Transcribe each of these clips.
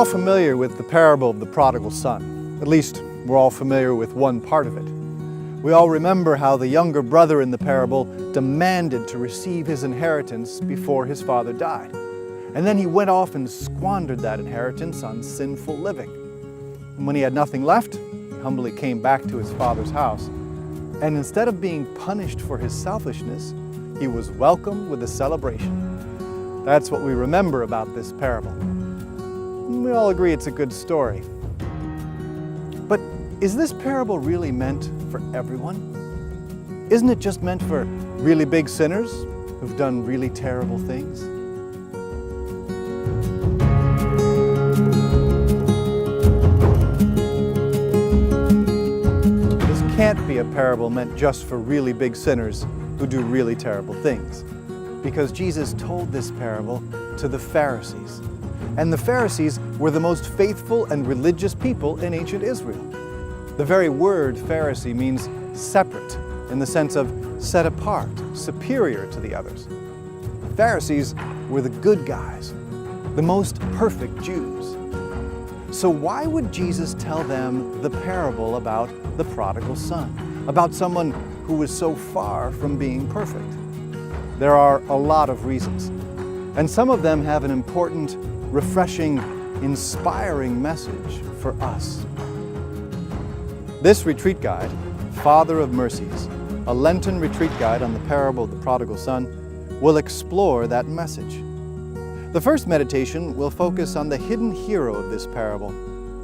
all familiar with the parable of the prodigal son. At least, we're all familiar with one part of it. We all remember how the younger brother in the parable demanded to receive his inheritance before his father died. And then he went off and squandered that inheritance on sinful living. And when he had nothing left, he humbly came back to his father's house. And instead of being punished for his selfishness, he was welcomed with a celebration. That's what we remember about this parable. We all agree it's a good story. But is this parable really meant for everyone? Isn't it just meant for really big sinners who've done really terrible things? This can't be a parable meant just for really big sinners who do really terrible things, because Jesus told this parable to the Pharisees. And the Pharisees were the most faithful and religious people in ancient Israel. The very word Pharisee means separate, in the sense of set apart, superior to the others. The Pharisees were the good guys, the most perfect Jews. So why would Jesus tell them the parable about the prodigal son, about someone who was so far from being perfect? There are a lot of reasons, and some of them have an important, refreshing, inspiring message for us. This retreat guide, Father of Mercies, a Lenten retreat guide on the parable of the prodigal son, will explore that message. The first meditation will focus on the hidden hero of this parable,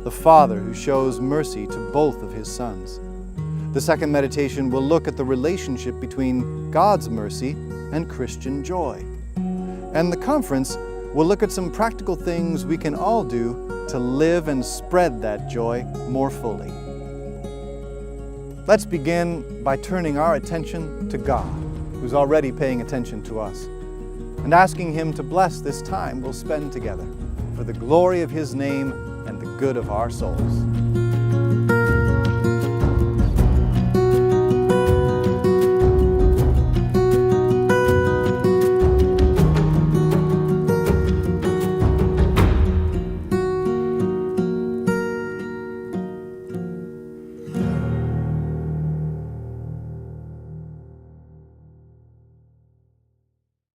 the father who shows mercy to both of his sons. The second meditation will look at the relationship between God's mercy and Christian joy. And the conference will look at some practical things we can all do to live and spread that joy more fully. Let's begin by turning our attention to God, who's already paying attention to us, and asking Him to bless this time we'll spend together for the glory of His name and the good of our souls.